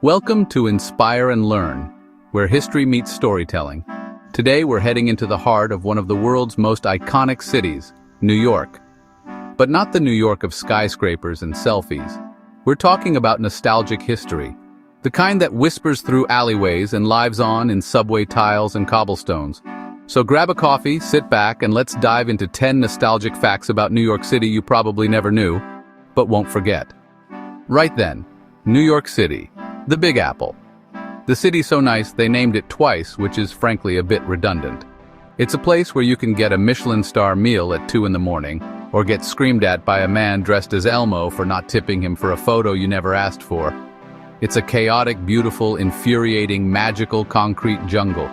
Welcome to Inspire and Learn, where history meets storytelling. Today we're heading into the heart of one of the world's most iconic cities, New York. But not the New York of skyscrapers and selfies. We're talking about nostalgic history, the kind that whispers through alleyways and lives on in subway tiles and cobblestones. So grab a coffee, sit back, and let's dive into 10 nostalgic facts about New York City you probably never knew, but won't forget. Right then, New York City. The Big Apple. The city's so nice they named it twice, which is frankly a bit redundant. It's a place where you can get a Michelin star meal at 2 in the morning, or get screamed at by a man dressed as Elmo for not tipping him for a photo you never asked for. It's a chaotic, beautiful, infuriating, magical concrete jungle.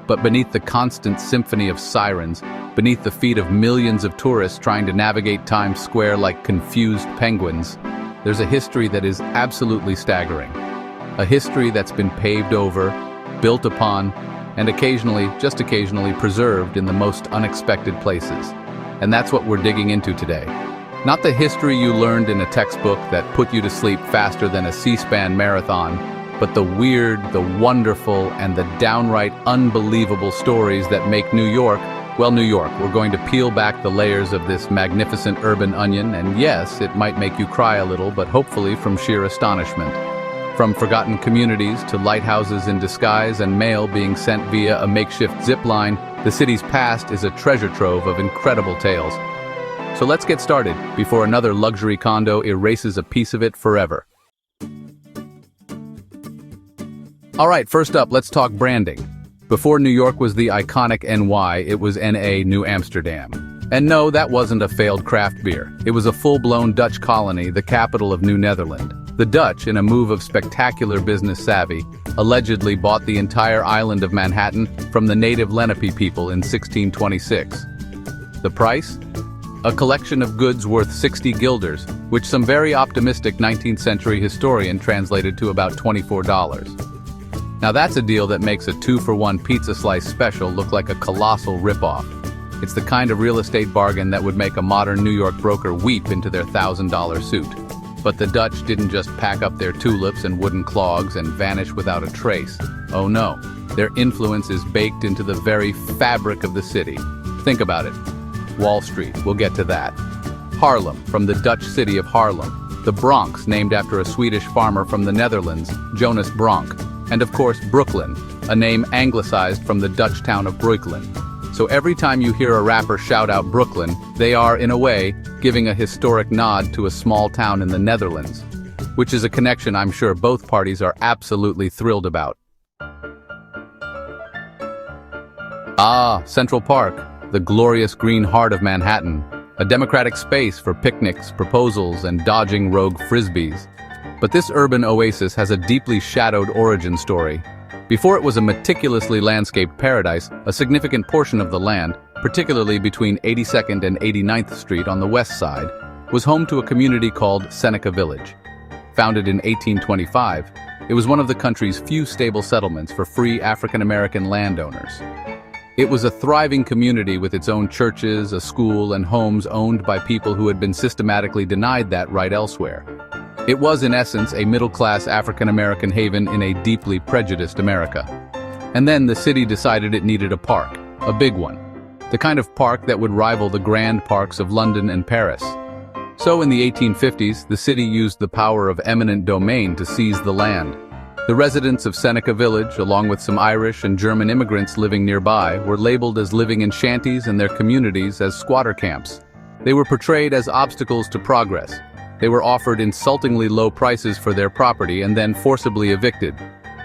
But beneath the constant symphony of sirens, beneath the feet of millions of tourists trying to navigate Times Square like confused penguins, there's a history that is absolutely staggering. A history that's been paved over, built upon, and occasionally, just occasionally, preserved in the most unexpected places. And that's what we're digging into today. Not the history you learned in a textbook that put you to sleep faster than a C-SPAN marathon, but the weird, the wonderful, and the downright unbelievable stories that make New York, well, New York. We're going to peel back the layers of this magnificent urban onion, and yes, it might make you cry a little, but hopefully from sheer astonishment. From forgotten communities to lighthouses in disguise and mail being sent via a makeshift zip line, the city's past is a treasure trove of incredible tales. So let's get started before another luxury condo erases a piece of it forever. All right, first up, let's talk branding. Before New York was the iconic NY, it was NA New Amsterdam. And no, that wasn't a failed craft beer. It was a full-blown Dutch colony, the capital of New Netherland. The Dutch, in a move of spectacular business savvy, allegedly bought the entire island of Manhattan from the native Lenape people in 1626. The price? A collection of goods worth 60 guilders, which some very optimistic 19th century historian translated to about $24. Now that's a deal that makes a 2-for-1 pizza slice special look like a colossal ripoff. It's the kind of real estate bargain that would make a modern New York broker weep into their $1,000 suit. But the Dutch didn't just pack up their tulips and wooden clogs and vanish without a trace. Oh no, their influence is baked into the very fabric of the city. Think about it. Wall Street, we'll get to that. Harlem, from the Dutch city of Haarlem. The Bronx, named after a Swedish farmer from the Netherlands, Jonas Bronk. And of course, Brooklyn, a name anglicized from the Dutch town of Breukelen. So every time you hear a rapper shout out Brooklyn, they are, in a way, giving a historic nod to a small town in the Netherlands, which is a connection I'm sure both parties are absolutely thrilled about. Ah, Central Park, the glorious green heart of Manhattan, a democratic space for picnics, proposals, and dodging rogue frisbees. But this urban oasis has a deeply shadowed origin story. Before it was a meticulously landscaped paradise, a significant portion of the land, particularly between 82nd and 89th Street on the west side, was home to a community called Seneca Village. Founded in 1825, it was one of the country's few stable settlements for free African-American landowners. It was a thriving community with its own churches, a school, and homes owned by people who had been systematically denied that right elsewhere. It was, in essence, a middle-class African-American haven in a deeply prejudiced America. And then the city decided it needed a park, a big one, the kind of park that would rival the grand parks of London and Paris. So in the 1850s, the city used the power of eminent domain to seize the land. The residents of Seneca Village, along with some Irish and German immigrants living nearby, were labeled as living in shanties and their communities as squatter camps. They were portrayed as obstacles to progress. They were offered insultingly low prices for their property and then forcibly evicted.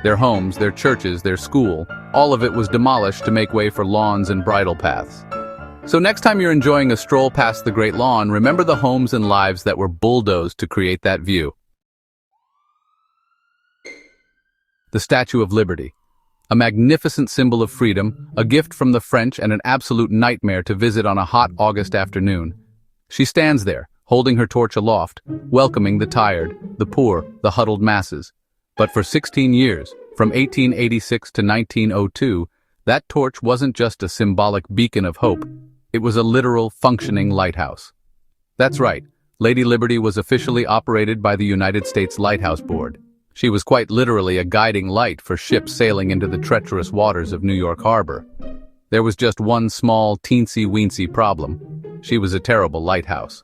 Their homes, their churches, their school, all of it was demolished to make way for lawns and bridle paths. So next time you're enjoying a stroll past the Great Lawn, remember the homes and lives that were bulldozed to create that view. The Statue of Liberty. A magnificent symbol of freedom, a gift from the French and an absolute nightmare to visit on a hot August afternoon. She stands there, holding her torch aloft, welcoming the tired, the poor, the huddled masses. But for 16 years, from 1886 to 1902, that torch wasn't just a symbolic beacon of hope. It was a literal, functioning lighthouse. That's right, Lady Liberty was officially operated by the United States Lighthouse Board. She was quite literally a guiding light for ships sailing into the treacherous waters of New York Harbor. There was just one small, teensy-weensy problem. She was a terrible lighthouse.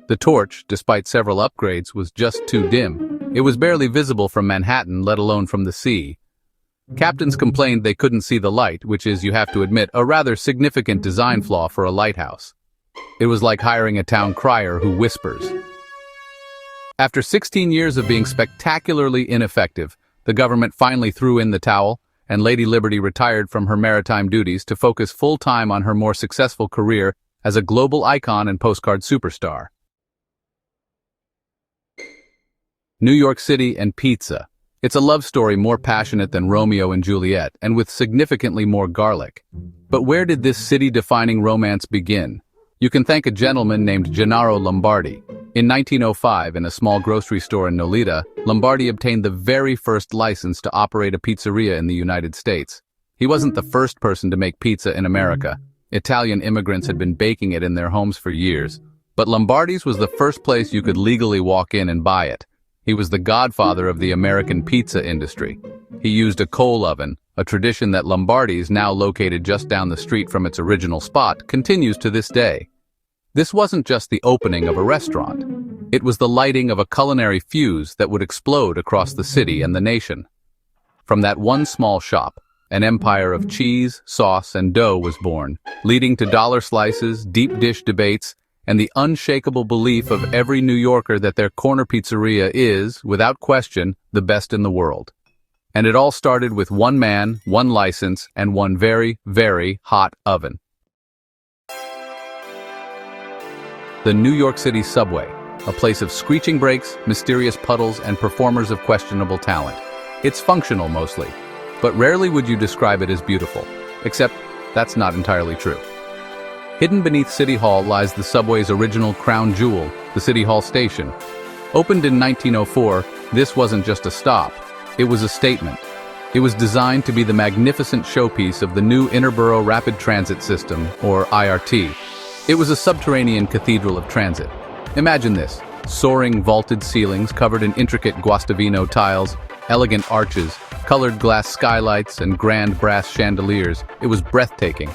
The torch, despite several upgrades, was just too dim. It was barely visible from Manhattan, let alone from the sea. Captains complained they couldn't see the light, which is, you have to admit, a rather significant design flaw for a lighthouse. It was like hiring a town crier who whispers. After 16 years of being spectacularly ineffective, the government finally threw in the towel, and Lady Liberty retired from her maritime duties to focus full-time on her more successful career as a global icon and postcard superstar. New York City and pizza. It's a love story more passionate than Romeo and Juliet, and with significantly more garlic. But where did this city-defining romance begin? You can thank a gentleman named Gennaro Lombardi. In 1905, in a small grocery store in Nolita, Lombardi obtained the very first license to operate a pizzeria in the United States. He wasn't the first person to make pizza in America. Italian immigrants had been baking it in their homes for years. But Lombardi's was the first place you could legally walk in and buy it. He was the godfather of the American pizza industry. He used a coal oven, a tradition that Lombardi's, now located just down the street from its original spot, continues to this day. This wasn't just the opening of a restaurant. It was the lighting of a culinary fuse that would explode across the city and the nation. From that one small shop, an empire of cheese, sauce, and dough was born, leading to dollar slices, deep dish debates, and the unshakable belief of every New Yorker that their corner pizzeria is, without question, the best in the world. And it all started with one man, one license, and one very, very hot oven. The New York City subway, a place of screeching brakes, mysterious puddles, and performers of questionable talent. It's functional mostly, but rarely would you describe it as beautiful, except that's not entirely true. Hidden beneath City Hall lies the subway's original crown jewel, the City Hall station. Opened in 1904, this wasn't just a stop, it was a statement. It was designed to be the magnificent showpiece of the new Interborough Rapid Transit System, or IRT. It was a subterranean cathedral of transit. Imagine this: soaring vaulted ceilings covered in intricate Guastavino tiles, elegant arches, colored glass skylights, and grand brass chandeliers. It was breathtaking.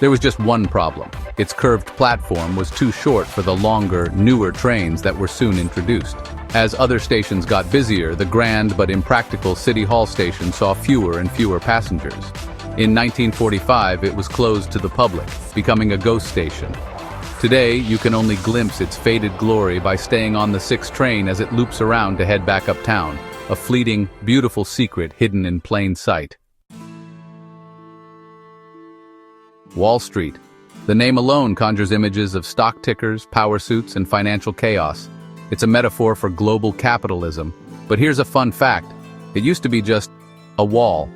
There was just one problem. Its curved platform was too short for the longer, newer trains that were soon introduced. As other stations got busier, the grand but impractical City Hall station saw fewer and fewer passengers. In 1945, it was closed to the public, becoming a ghost station. Today, you can only glimpse its faded glory by staying on the 6 train as it loops around to head back uptown, a fleeting, beautiful secret hidden in plain sight. Wall Street. The name alone conjures images of stock tickers, power suits, and financial chaos. It's a metaphor for global capitalism. But here's a fun fact. It used to be just a wall.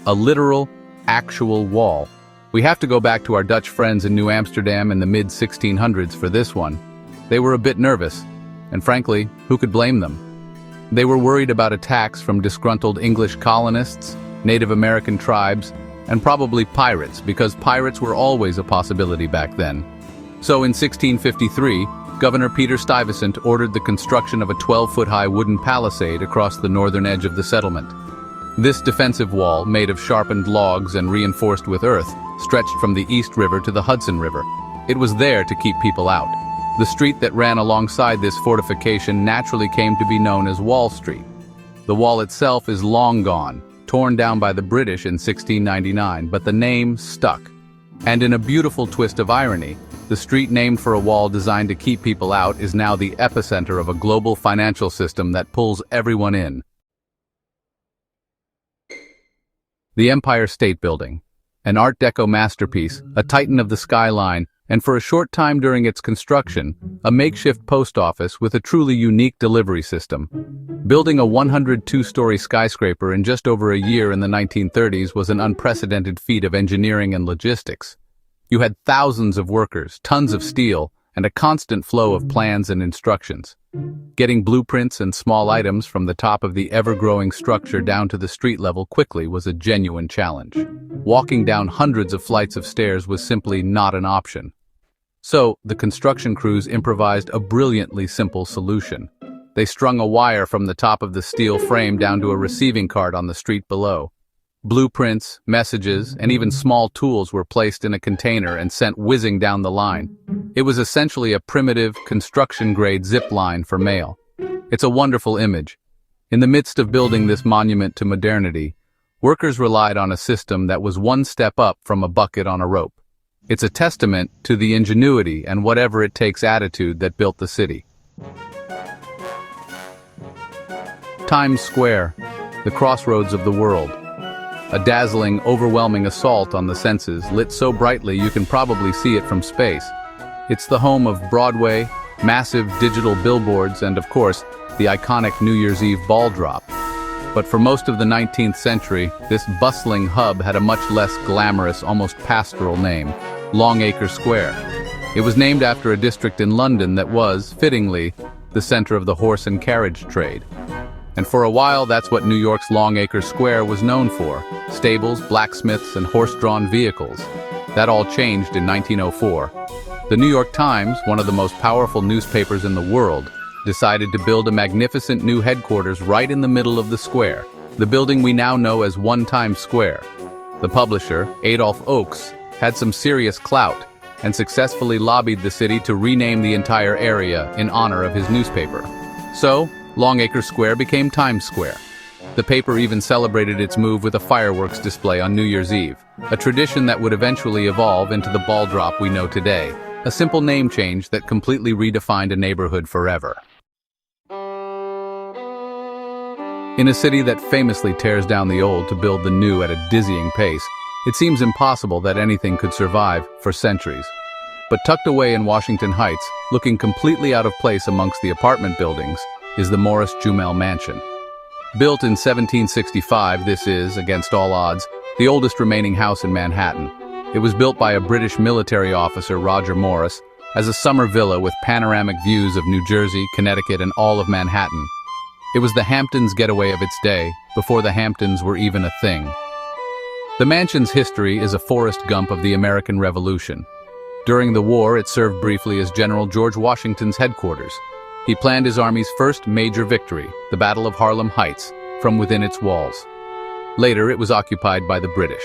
A literal, actual wall. We have to go back to our Dutch friends in New Amsterdam in the mid-1600s for this one. They were a bit nervous, and frankly, who could blame them? They were worried about attacks from disgruntled English colonists, Native American tribes, and probably pirates, because pirates were always a possibility back then. So in 1653, Governor Peter Stuyvesant ordered the construction of a 12-foot-high wooden palisade across the northern edge of the settlement. This defensive wall, made of sharpened logs and reinforced with earth, stretched from the East River to the Hudson River. It was there to keep people out. The street that ran alongside this fortification naturally came to be known as Wall Street. The wall itself is long gone, torn down by the British in 1699, but the name stuck. And in a beautiful twist of irony, the street named for a wall designed to keep people out is now the epicenter of a global financial system that pulls everyone in. The Empire State Building, an Art Deco masterpiece, a titan of the skyline, and for a short time during its construction, a makeshift post office with a truly unique delivery system. Building a 102-story skyscraper in just over a year in the 1930s was an unprecedented feat of engineering and logistics. You had thousands of workers, tons of steel, and a constant flow of plans and instructions. Getting blueprints and small items from the top of the ever-growing structure down to the street level quickly was a genuine challenge. Walking down hundreds of flights of stairs was simply not an option. So, the construction crews improvised a brilliantly simple solution. They strung a wire from the top of the steel frame down to a receiving cart on the street below. Blueprints, messages, and even small tools were placed in a container and sent whizzing down the line. It was essentially a primitive, construction-grade zip line for mail. It's a wonderful image. In the midst of building this monument to modernity, workers relied on a system that was one step up from a bucket on a rope. It's a testament to the ingenuity and whatever it takes attitude that built the city. Times Square, the crossroads of the world. A dazzling, overwhelming assault on the senses, lit so brightly you can probably see it from space. It's the home of Broadway, massive digital billboards, and of course, the iconic New Year's Eve ball drop. But for most of the 19th century, this bustling hub had a much less glamorous, almost pastoral name, Longacre Square. It was named after a district in London that was, fittingly, the center of the horse and carriage trade. And for a while, that's what New York's Longacre Square was known for: stables, blacksmiths, and horse-drawn vehicles. That all changed in 1904. The New York Times, one of the most powerful newspapers in the world, decided to build a magnificent new headquarters right in the middle of the square, the building we now know as One Times Square. The publisher, Adolph Oakes, had some serious clout and successfully lobbied the city to rename the entire area in honor of his newspaper. So, Longacre Square became Times Square. The paper even celebrated its move with a fireworks display on New Year's Eve, a tradition that would eventually evolve into the ball drop we know today, a simple name change that completely redefined a neighborhood forever. In a city that famously tears down the old to build the new at a dizzying pace, it seems impossible that anything could survive for centuries. But tucked away in Washington Heights, looking completely out of place amongst the apartment buildings, is the Morris Jumel Mansion. Built in 1765, this is, against all odds, the oldest remaining house in Manhattan. It was built by a British military officer, Roger Morris, as a summer villa with panoramic views of New Jersey, Connecticut, and all of Manhattan. It was the Hamptons' getaway of its day, before the Hamptons were even a thing. The mansion's history is a Forrest Gump of the American Revolution. During the war, it served briefly as General George Washington's headquarters. He planned his army's first major victory, the Battle of Harlem Heights, from within its walls. Later, it was occupied by the British.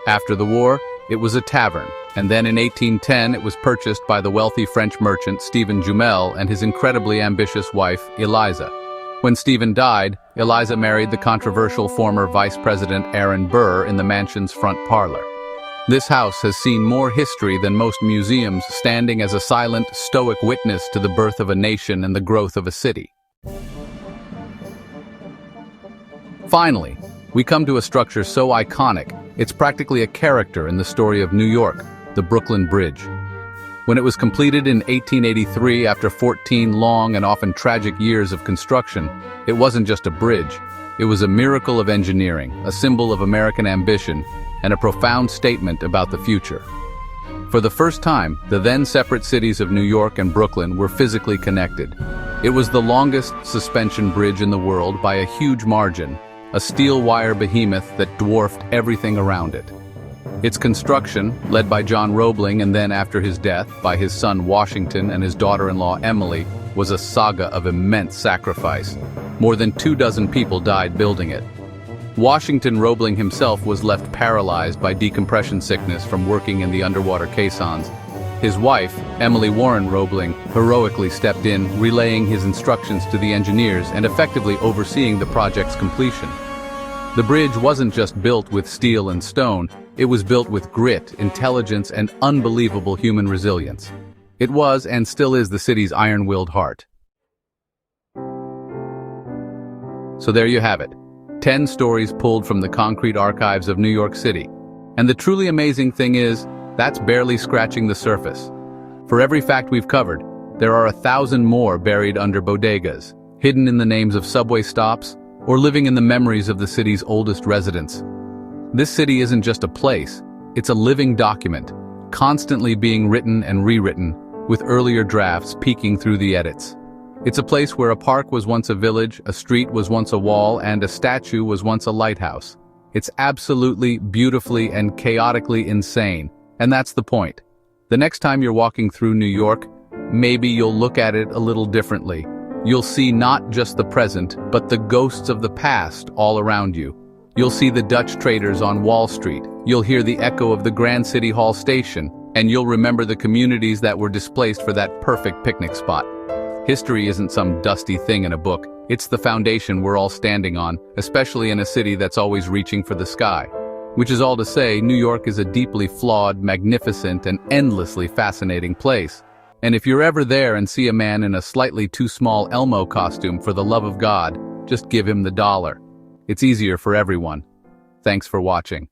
After the war, it was a tavern, and then in 1810 it was purchased by the wealthy French merchant Stephen Jumel and his incredibly ambitious wife, Eliza. When Stephen died, Eliza married the controversial former Vice President Aaron Burr in the mansion's front parlor. This house has seen more history than most museums, standing as a silent, stoic witness to the birth of a nation and the growth of a city. Finally, we come to a structure so iconic, it's practically a character in the story of New York, the Brooklyn Bridge. When it was completed in 1883 after 14 long and often tragic years of construction, it wasn't just a bridge. It was a miracle of engineering, a symbol of American ambition, and a profound statement about the future. For the first time, the then separate cities of New York and Brooklyn were physically connected. It was the longest suspension bridge in the world by a huge margin, a steel wire behemoth that dwarfed everything around it. Its construction, led by John Roebling and then after his death by his son Washington and his daughter-in-law Emily, was a saga of immense sacrifice. More than 24 people died building it. Washington Roebling himself was left paralyzed by decompression sickness from working in the underwater caissons. His wife, Emily Warren Roebling, heroically stepped in, relaying his instructions to the engineers and effectively overseeing the project's completion. The bridge wasn't just built with steel and stone, it was built with grit, intelligence, and unbelievable human resilience. It was, and still is, the city's iron-willed heart. So there you have it. 10 stories pulled from the concrete archives of New York City. And the truly amazing thing is, that's barely scratching the surface. For every fact we've covered, there are 1,000 more buried under bodegas, hidden in the names of subway stops, or living in the memories of the city's oldest residents. This city isn't just a place, it's a living document, constantly being written and rewritten, with earlier drafts peeking through the edits. It's a place where a park was once a village, a street was once a wall, and a statue was once a lighthouse. It's absolutely, beautifully, and chaotically insane. And that's the point. The next time you're walking through New York, maybe you'll look at it a little differently. You'll see not just the present, but the ghosts of the past all around you. You'll see the Dutch traders on Wall Street. You'll hear the echo of the Grand City Hall station, and you'll remember the communities that were displaced for that perfect picnic spot. History isn't some dusty thing in a book. It's the foundation we're all standing on, especially in a city that's always reaching for the sky. Which is all to say, New York is a deeply flawed, magnificent, and endlessly fascinating place. And if you're ever there and see a man in a slightly too small Elmo costume, for the love of God, just give him the dollar. It's easier for everyone. Thanks for watching.